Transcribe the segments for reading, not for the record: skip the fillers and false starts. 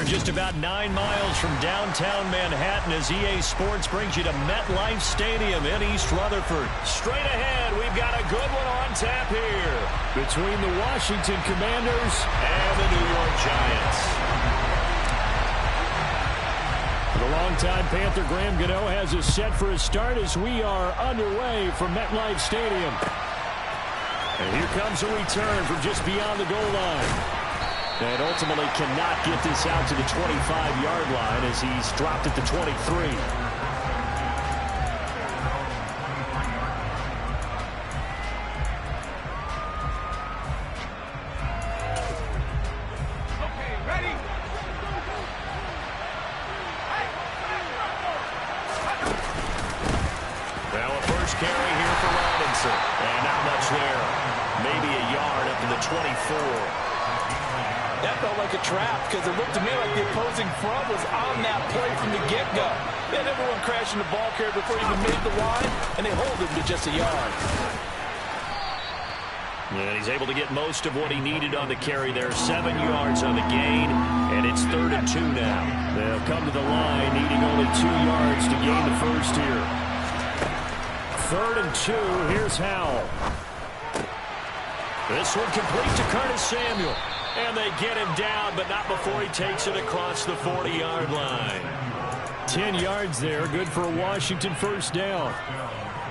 We're just about 9 miles from downtown Manhattan as EA Sports brings you to MetLife Stadium in East Rutherford. Straight ahead, we've got a good one on tap here between the Washington Commanders and the New York Giants. The longtime Panther Graham Gano has us set for a start as we are underway from MetLife Stadium. And here comes a return from just beyond the goal line. And ultimately cannot get this out to the 25-yard line as he's dropped at the 23. That felt like a trap because it looked to me like the opposing front was on that play from the get-go. They had everyone crashing the ball carrier before he even made the line, and they hold him to just a yard. And he's able to get most of what he needed on the carry there. 7 yards on the gain, and it's 3rd and 2 now. They'll come to the line needing only 2 yards to gain the first here. 3rd and 2, here's Howell. This one complete to Curtis Samuel. And they get him down, but not before he takes it across the 40-yard line. 10 yards there, good for a Washington first down.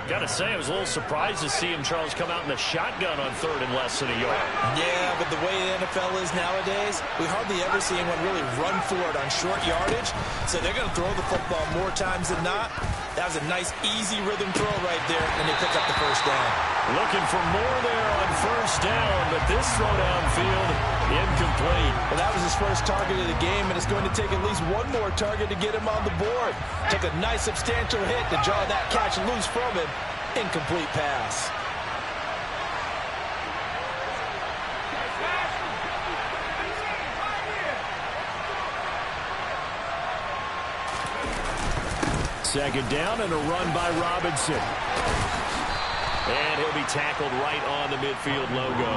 Gotta say, I was a little surprised to see him, Charles, come out in the shotgun on 3rd and less than a yard. Yeah, but the way the NFL is nowadays, we hardly ever see anyone really run for it on short yardage. So they're going to throw the football more times than not. That was a nice, easy rhythm throw right there, and they pick up the first down. Looking for more there on first down, but this throw downfield, incomplete. Well, that was his first target of the game, and it's going to take at least one more target to get him on the board. Took a nice, substantial hit to draw that catch loose from him. Incomplete pass. Second down and a run by Robinson. And he'll be tackled right on the midfield logo.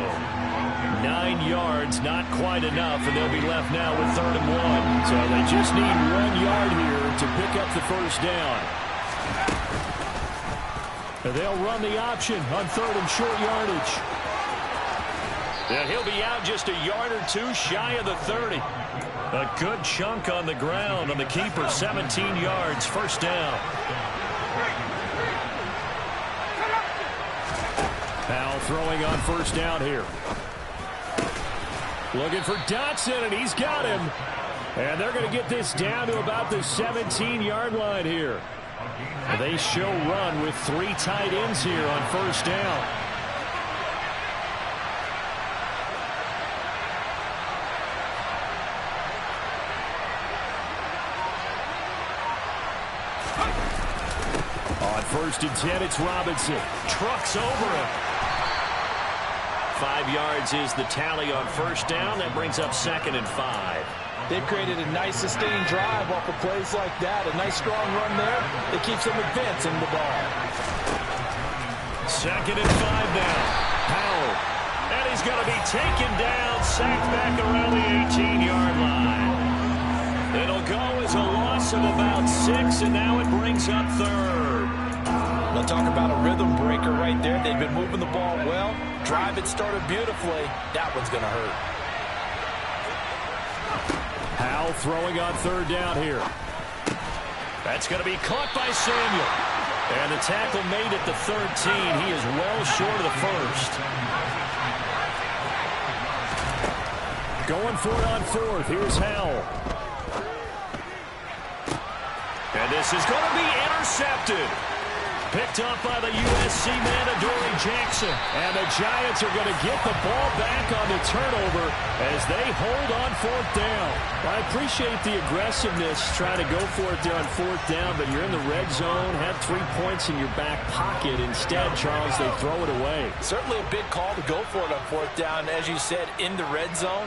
9 yards, not quite enough, and they'll be left now with 3rd and 1. So they just need 1 yard here to pick up the first down. And they'll run the option on 3rd and short yardage. And he'll be out just a yard or two shy of the 30. A good chunk on the ground on the keeper, 17 yards, first down. Powell throwing on first down here. Looking for Dotson, and he's got him. And they're going to get this down to about the 17-yard line here. They show run with 3 tight ends here on first down. On 1st and 10, it's Robinson. Trucks over him. 5 yards is the tally on first down. That brings up 2nd and 5. They've created a nice sustained drive off of plays like that. A nice strong run there that keeps them advancing the ball. 2nd and 5 now. Powell. And he's going to be taken down, sacked back around the 18-yard line. It'll go as a loss of about 6, and now it brings up 3rd. They'll talk about a rhythm breaker right there. They've been moving the ball well. Drive it started beautifully. That one's going to hurt. Howell throwing on 3rd down here. That's going to be caught by Samuel. And the tackle made at the 13. He is well short of the first. Going for it on 4th. Here's Howell. And this is going to be intercepted. Picked up by the USC man, Adoree Jackson. And the Giants are going to get the ball back on the turnover as they hold on 4th down. I appreciate the aggressiveness trying to go for it there on 4th down, but you're in the red zone, had 3 points in your back pocket. Instead, Charles, they throw it away. Certainly a big call to go for it on 4th down. As you said, in the red zone,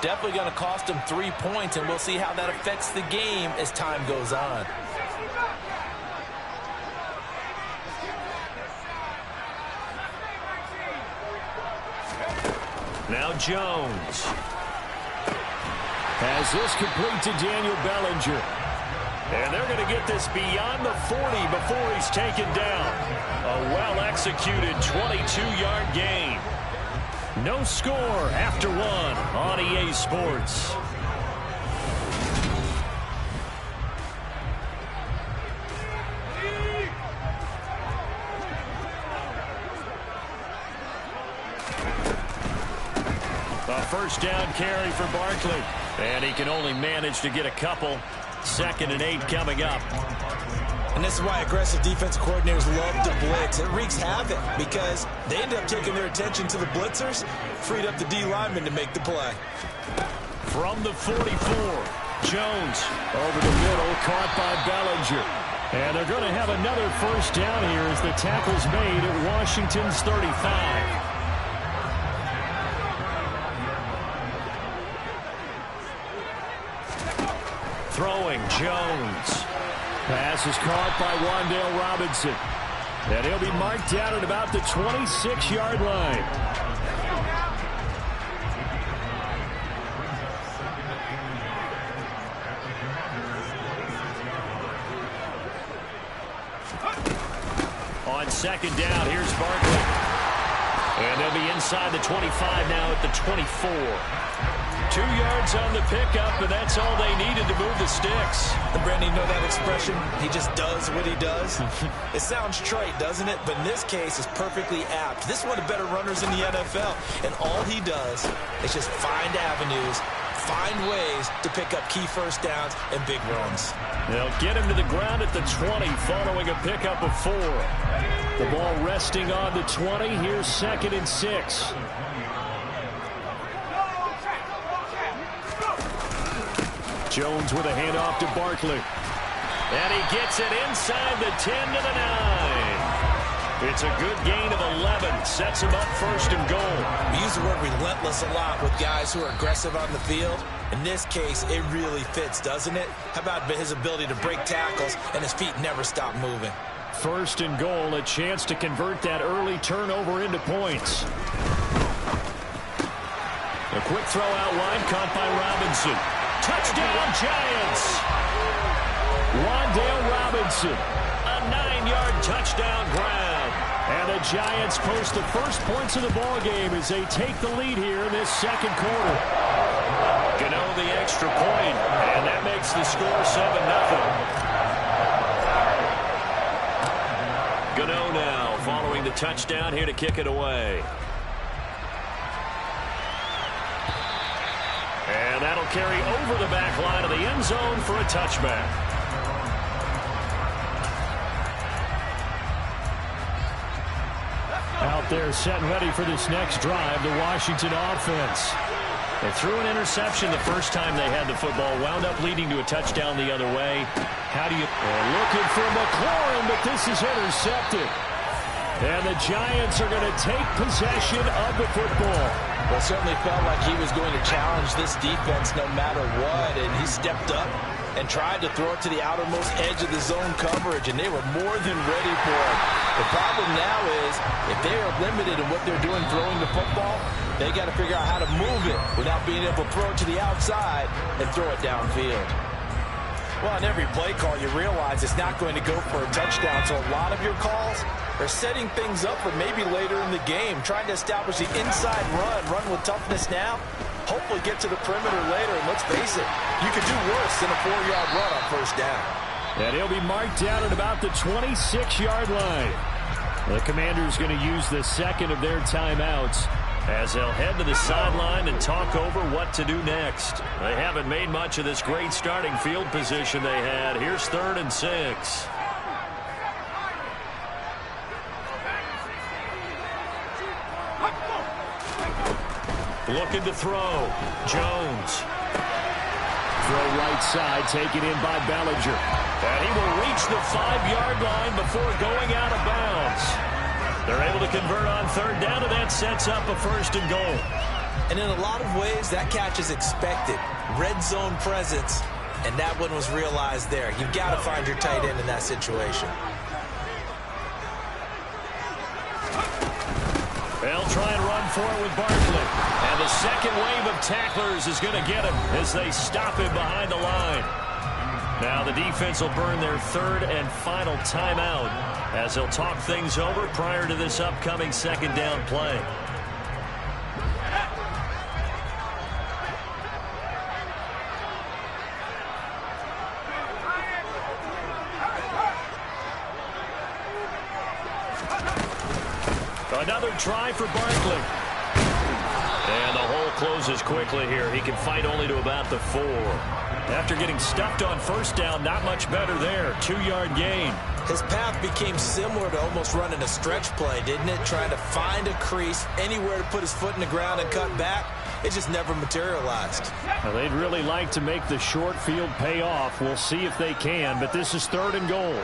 definitely going to cost them 3 points, and we'll see how that affects the game as time goes on. Now Jones. As this complete to Daniel Bellinger. And they're going to get this beyond the 40 before he's taken down. A well-executed 22-yard gain. No score after one on EA Sports. A first down carry for Barkley. And he can only manage to get a couple. 2nd and 8 coming up. And this is why aggressive defensive coordinators love to blitz. It wreaks havoc because they end up taking their attention to the blitzers, freed up the D lineman to make the play. From the 44, Jones over the middle, caught by Bellinger. And they're going to have another first down here as the tackle's made at Washington's 35. Throwing, Jones. Pass is caught by Wan'Dale Robinson. And he'll be marked down at about the 26-yard line. On 2nd down, here's Barkley. And they'll be inside the 25 now at the 24. 2 yards on the pickup, and that's all they needed to move the sticks. And Brandon, you know that expression? He just does what he does. It sounds trite, doesn't it? But in this case, it's perfectly apt. This is one of the better runners in the NFL, and all he does is just find avenues, find ways to pick up key first downs and big runs. They'll get him to the ground at the 20 following a pickup of 4. The ball resting on the 20. Here's 2nd and 6. Jones with a handoff to Barkley. And he gets it inside the 10 to the 9. It's a good gain of 11. Sets him up 1st and goal. We use the word relentless a lot with guys who are aggressive on the field. In this case, it really fits, doesn't it? How about his ability to break tackles and his feet never stop moving? 1st and goal, a chance to convert that early turnover into points. A quick throw out wide, caught by Robinson. Touchdown, Giants! Wan'Dale Robinson, a 9-yard touchdown grab. And the Giants post the first points of the ball game as they take the lead here in this 2nd quarter. Gano the extra point, and that makes the score 7-0. Gano now following the touchdown here to kick it away. And that'll carry over the back line of the end zone for a touchback. Out there set and ready for this next drive, the Washington offense. They threw an interception the first time they had the football, wound up leading to a touchdown the other way. How do you... looking for McLaurin, but this is intercepted. And the Giants are going to take possession of the football. Well, it certainly felt like he was going to challenge this defense no matter what, and he stepped up and tried to throw it to the outermost edge of the zone coverage, and they were more than ready for it. The problem now is if they are limited in what they're doing throwing the football, they got to figure out how to move it without being able to throw it to the outside and throw it downfield. Well, on every play call, you realize it's not going to go for a touchdown, so a lot of your calls are setting things up for maybe later in the game, trying to establish the inside run with toughness now, hopefully get to the perimeter later, and let's face it, you could do worse than a 4-yard run on first down. And he'll be marked down at about the 26-yard line. The Commanders going to use the 2nd of their timeouts as they'll head to the sideline and talk over what to do next. They haven't made much of this great starting field position they had. Here's 3rd and 6. Looking to throw. Jones. Throw right side, taken in by Bellinger. And he will reach the 5-yard line before going out of bounds. They're able to convert on 3rd down, and that sets up a 1st and goal. And in a lot of ways, that catch is expected. Red zone presence, and that one was realized there. You've got to find your tight end in that situation. They'll try and run for it with Barkley. And the second wave of tacklers is going to get him as they stop him behind the line. Now the defense will burn their third and final timeout as they'll talk things over prior to this upcoming second down play. Another try for Barkley. And the hole closes quickly here. He can fight only to about the 4. After getting stuffed on first down, not much better there. 2-yard gain. His path became similar to almost running a stretch play, didn't it? Trying to find a crease, anywhere to put his foot in the ground and cut back. It just never materialized. Well, they'd really like to make the short field pay off. We'll see if they can, but this is 3rd and goal.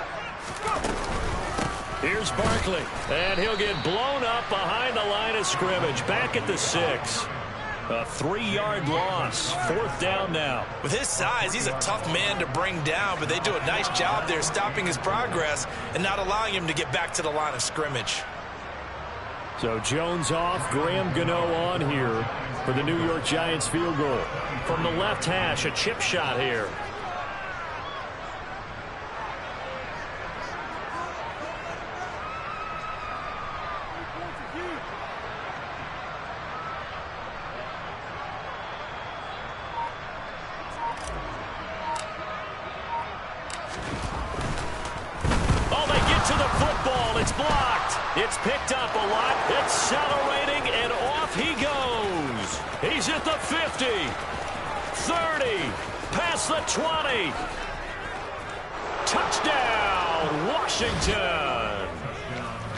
Here's Barkley, and he'll get blown up behind the line of scrimmage, back at the 6. A 3-yard loss, 4th down now. With his size, he's a tough man to bring down, but they do a nice job there stopping his progress and not allowing him to get back to the line of scrimmage. So Jones off, Graham Gano on here for the New York Giants field goal. From the left hash, a chip shot here. It's picked up a lot, accelerating, and off he goes. He's at the 50, 30, past the 20. Touchdown, Washington.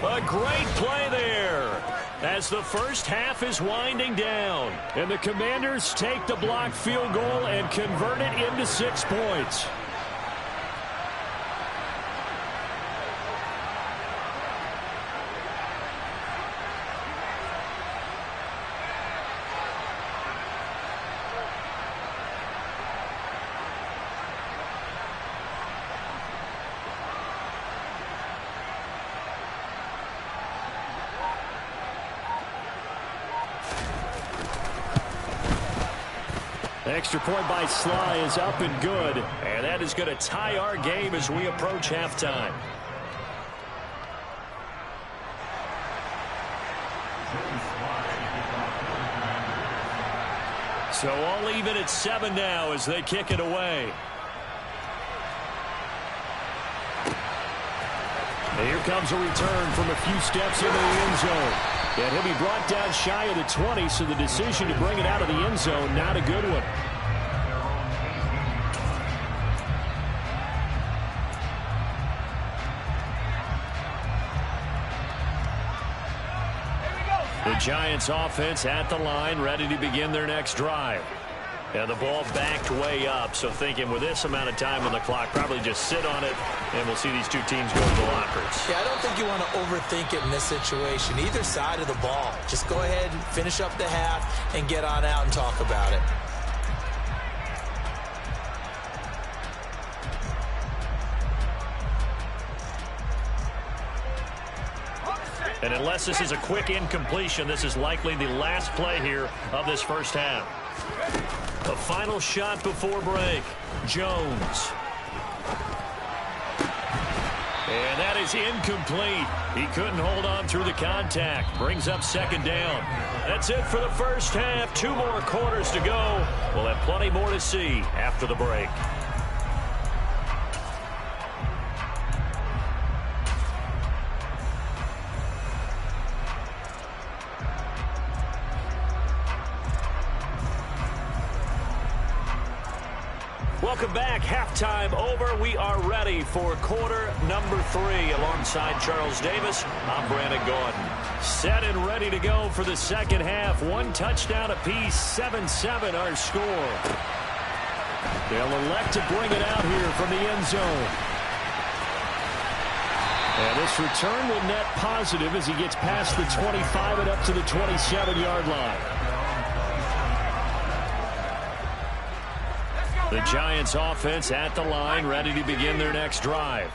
A great play there as the first half is winding down. And the Commanders take the blocked field goal and convert it into 6 points. Extra point by Sly is up and good. And that is going to tie our game as we approach halftime. So all even at 7 now as they kick it away. And here comes a return from a few steps into the end zone. And he'll be brought down shy of the 20, so the decision to bring it out of the end zone, not a good one. The Giants offense at the line, ready to begin their next drive. And the ball backed way up, so thinking with this amount of time on the clock, probably just sit on it, and we'll see these two teams go to the lockers. Yeah, I don't think you want to overthink it in this situation. Either side of the ball. Just go ahead and finish up the half and get on out and talk about it. And unless this is a quick incompletion, this is likely the last play here of this first half. The final shot before break. Jones. And that is incomplete. He couldn't hold on through the contact. Brings up 2nd down. That's it for the first half. 2 more quarters to go. We'll have plenty more to see after the break. Welcome back. Halftime over. We are ready for quarter number 3. Alongside Charles Davis, I'm Brandon Gordon. Set and ready to go for the second half. 1 touchdown apiece. 7-7 our score. They'll elect to bring it out here from the end zone. And this return will net positive as he gets past the 25 and up to the 27-yard line. The Giants offense at the line, ready to begin their next drive.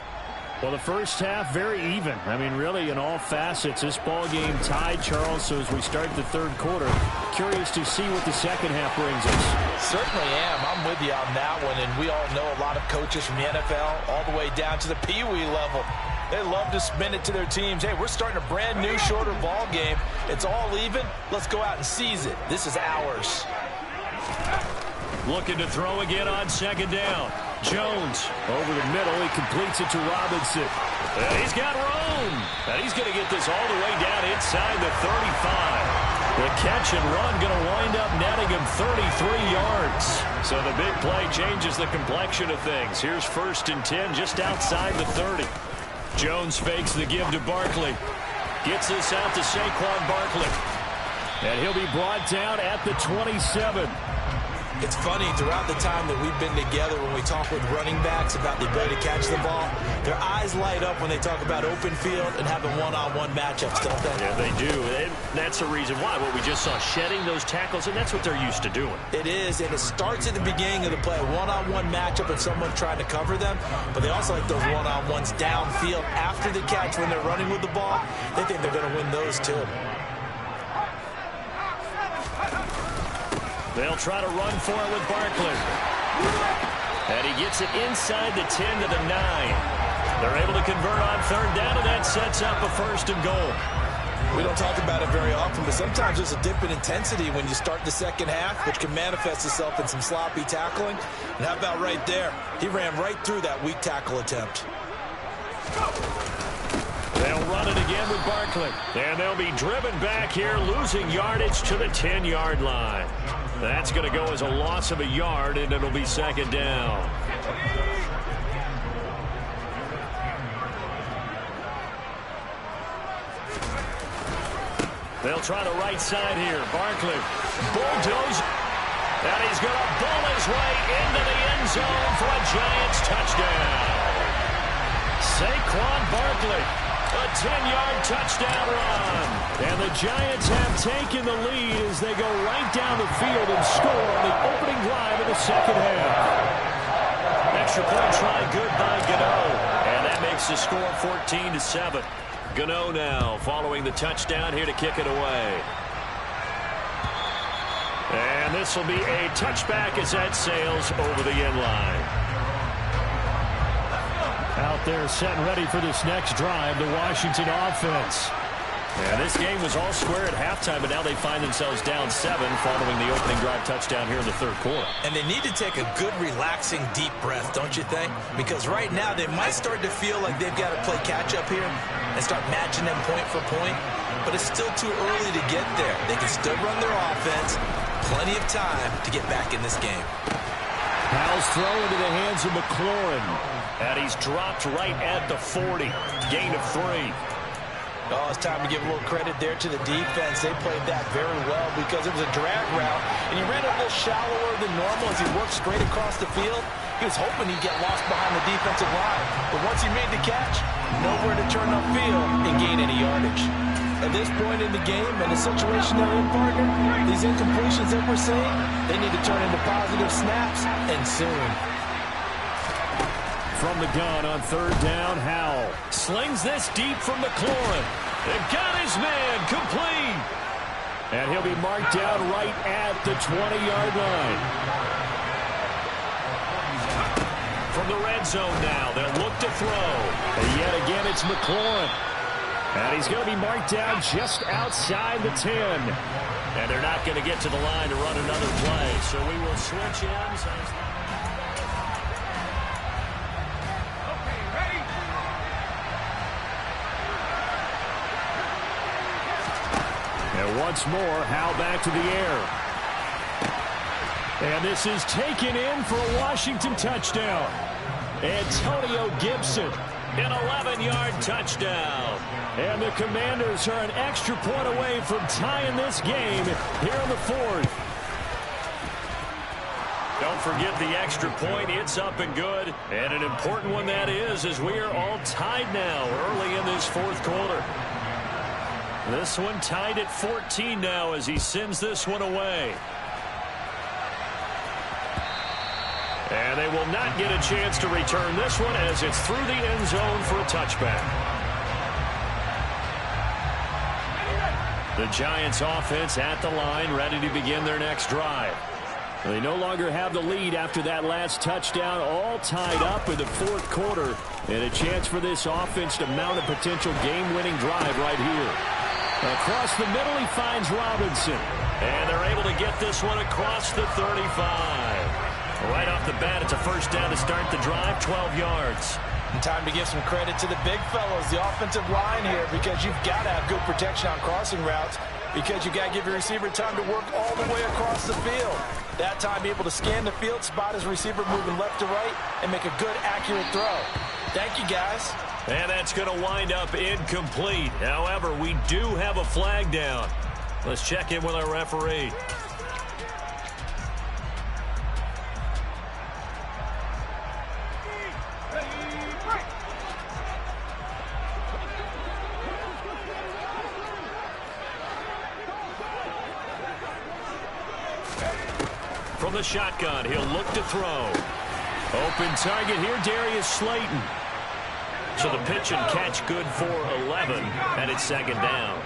Well, the first half, very even. I mean, really, in all facets, this ball game tied, Charles. So as we start the third quarter, curious to see what the second half brings us. Certainly am. I'm with you on that one. And we all know a lot of coaches from the NFL all the way down to the Pee Wee level. They love to spin it to their teams. Hey, we're starting a brand new, shorter ball game. It's all even. Let's go out and seize it. This is ours. Looking to throw again on second down. Jones over the middle. He completes it to Robinson. And he's got room. And he's going to get this all the way down inside the 35. The catch and run going to wind up netting him 33 yards. So the big play changes the complexion of things. Here's 1st and 10 just outside the 30. Jones fakes the give to Barkley. Gets this out to Saquon Barkley. And he'll be brought down at the 27. It's funny, throughout the time that we've been together, when we talk with running backs about the ability to catch the ball, their eyes light up when they talk about open field and having one-on-one matchups, don't they? Yeah, they do. And that's the reason why. What we just saw, shedding those tackles, and that's what they're used to doing. It is, and it starts at the beginning of the play, a one-on-one matchup if someone's trying to cover them, but they also like those one-on-ones downfield after the catch when they're running with the ball. They think they're going to win those, too. They'll try to run for it with Barkley. And he gets it inside the 10 to the 9. They're able to convert on third down, and that sets up a 1st and goal. We don't talk about it very often, but sometimes there's a dip in intensity when you start the second half, which can manifest itself in some sloppy tackling. And how about right there? He ran right through that weak tackle attempt. They'll run it again with Barkley. And they'll be driven back here, losing yardage to the 10-yard line. That's going to go as a loss of a yard, and it'll be 2nd down. They'll try the right side here. Barkley bulldoze. And he's going to bull his way into the end zone for a Giants touchdown. Saquon Barkley. A 10-yard touchdown run. And the Giants have taken the lead as they go right down the field and score on the opening drive of the second half. Extra point try good by Gano. And that makes the score 14-7. Gano now following the touchdown here to kick it away. And this will be a touchback as that sails over the end line. Out there set and ready for this next drive, the Washington offense. And this game was all square at halftime, but now they find themselves down 7 following the opening drive touchdown here in the third quarter. And they need to take a good, relaxing, deep breath, don't you think? Because right now they might start to feel like they've got to play catch-up here and start matching them point for point. But it's still too early to get there. They can still run their offense. Plenty of time to get back in this game. Powell's throw into the hands of McLaurin. And he's dropped right at the 40. Gain of 3. Oh, it's time to give a little credit there to the defense. They played that very well because it was a drag route, and he ran a little shallower than normal as he worked straight across the field. He was hoping he'd get lost behind the defensive line. But once he made the catch, nowhere to turn upfield and gain any yardage. At this point in the game, and the situation they're in, partner, these incompletions that we're seeing, they need to turn into positive snaps, and soon. From the gun on third down, Howell slings this deep from McLaurin. They've got his man complete. And he'll be marked down right at the 20-yard line. From the red zone now, they'll look to throw. And yet again, it's McLaurin. And he's going to be marked down just outside the 10. And they're not going to get to the line to run another play. So we will switch ends. And once more, Howell back to the air. And this is taken in for a Washington touchdown. Antonio Gibson, an 11-yard touchdown. And the Commanders are an extra point away from tying this game here in the fourth. Don't forget the extra point. It's up and good. And an important one that is, as we are all tied now early in this fourth quarter. This one tied at 14 now as he sends this one away. And they will not get a chance to return this one as it's through the end zone for a touchback. The Giants offense at the line, ready to begin their next drive. They no longer have the lead after that last touchdown, all tied up in the fourth quarter. And a chance for this offense to mount a potential game-winning drive right here. Across the middle, he finds Robinson. And they're able to get this one across the 35. Right off the bat, it's a first down to start the drive, 12 yards. And time to give some credit to the big fellows, the offensive line here, because you've got to have good protection on crossing routes, because you've got to give your receiver time to work all the way across the field. That time, able to scan the field, spot his receiver moving left to right, and make a good, accurate throw. Thank you, guys. And that's going to wind up incomplete. However, we do have a flag down. Let's check in with our referee. From the shotgun, he'll look to throw. Open target here, Darius Slayton. So the pitch and catch good for 11, and it's second down.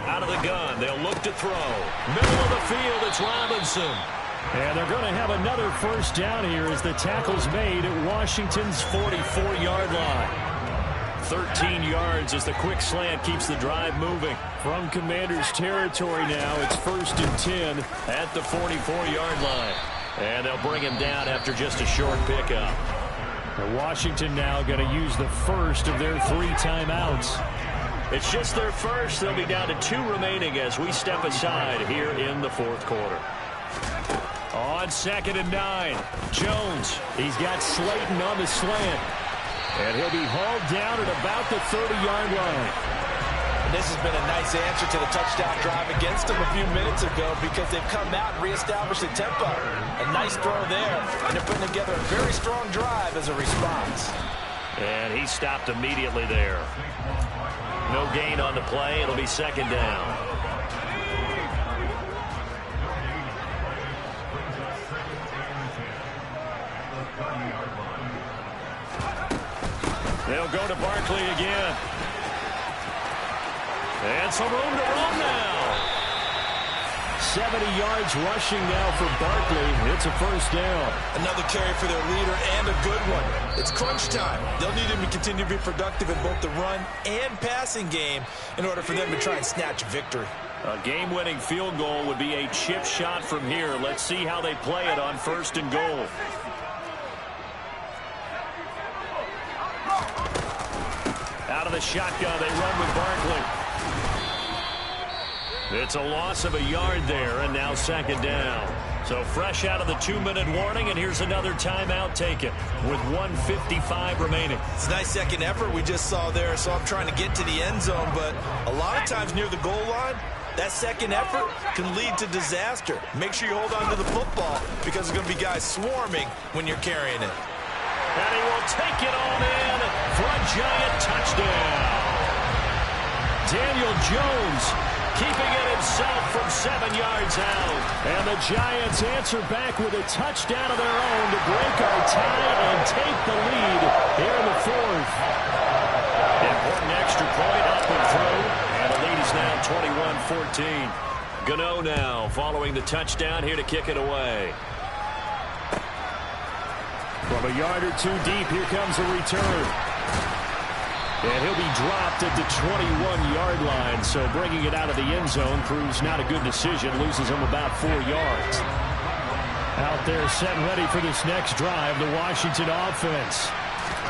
Out of the gun, they'll look to throw. Middle of the field, it's Robinson. And they're going to have another first down here as the tackle's made at Washington's 44-yard line. 13 yards as the quick slant keeps the drive moving. From Commanders territory now, it's 1st and 10 at the 44-yard line. And they'll bring him down after just a short pickup. Washington now going to use the first of their 3 timeouts. It's just their first. They'll be down to 2 remaining as we step aside here in the fourth quarter. On 2nd and 9, Jones. He's got Slayton on the slant. And he'll be hauled down at about the 30-yard line. And this has been a nice answer to the touchdown drive against them a few minutes ago because they've come out and reestablished the tempo. A nice throw there, and they're putting together a very strong drive as a response. And he stopped immediately there. No gain on the play. It'll be second down. They'll go to Barkley again. And some room to run now. 70 yards rushing now for Barkley. It's a first down. Another carry for their leader and a good one. It's crunch time. They'll need him to continue to be productive in both the run and passing game in order for them to try and snatch victory. A game-winning field goal would be a chip shot from here. Let's see how they play it on 1st and goal. Out of the shotgun, they run with Barkley. It's a loss of a yard there, and now second down. So fresh out of the 2-minute warning, and here's another timeout taken with 1:55 remaining. It's a nice second effort we just saw there, so I'm trying to get to the end zone, but a lot of times near the goal line, that second effort can lead to disaster. Make sure you hold on to the football because there's going to be guys swarming when you're carrying it. And he will take it on in for a Giant touchdown. Daniel Jones keeping it himself from 7 yards out. And the Giants answer back with a touchdown of their own to break our tie and take the lead here in the fourth. Important extra point up and through. And the lead is now 21-14. Gano now following the touchdown here to kick it away. From a yard or 2 deep, here comes a return. And he'll be dropped at the 21-yard line. So bringing it out of the end zone proves not a good decision. Loses him about 4 yards. Out there set and ready for this next drive, the Washington offense.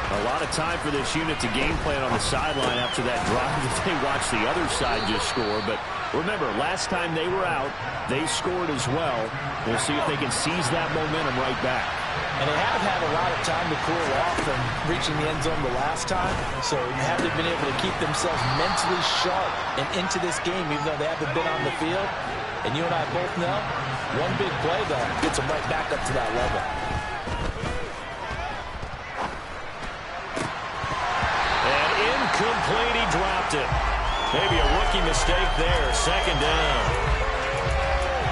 A lot of time for this unit to game plan on the sideline after that drive that they watched the other side just score. But remember, last time they were out, they scored as well. We'll see if they can seize that momentum right back. And they have had a lot of time to cool off from reaching the end zone the last time. So have they been able to keep themselves mentally sharp and into this game, even though they haven't been on the field? And you and I both know, one big play, though, gets them right back up to that level. And incomplete, he dropped it. Maybe a rookie mistake there, second down.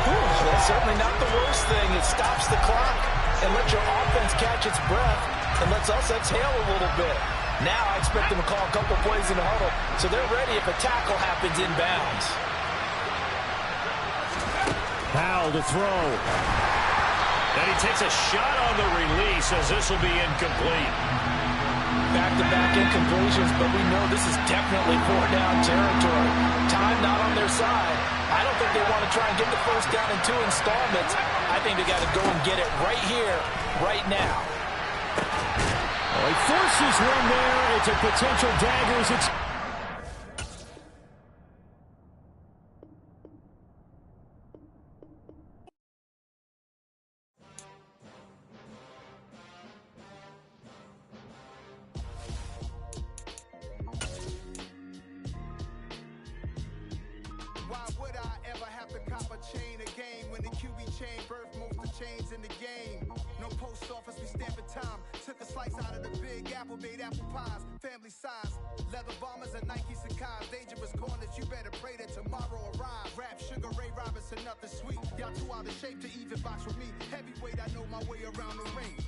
That's certainly not the worst thing. It stops the clock and lets your offense catch its breath and lets us exhale a little bit. Now I expect them to call a couple plays in the huddle so they're ready if a tackle happens inbounds. Powell to throw. And he takes a shot on the release as this will be incomplete. Back-to-back incompletions, but we know this is definitely four-down territory. Time not on their side. I don't think they want to try and get the first down in 2 installments. I think they got to go and get it right here, right now. Well, he forces one there. It's a potential dagger as it's... Why would I ever have to cop a chain again when the QB chain birthed most of the chains in the game? No post office, we stamping time. Took a slice out of the big apple, made apple pies, family size. Leather bombers and Nike Sacai's. Dangerous corners, you better pray that tomorrow arrives. Rap Sugar Ray Robinson, nothing sweet. Y'all too out of shape to even box with me. Heavyweight, I know my way around the ring.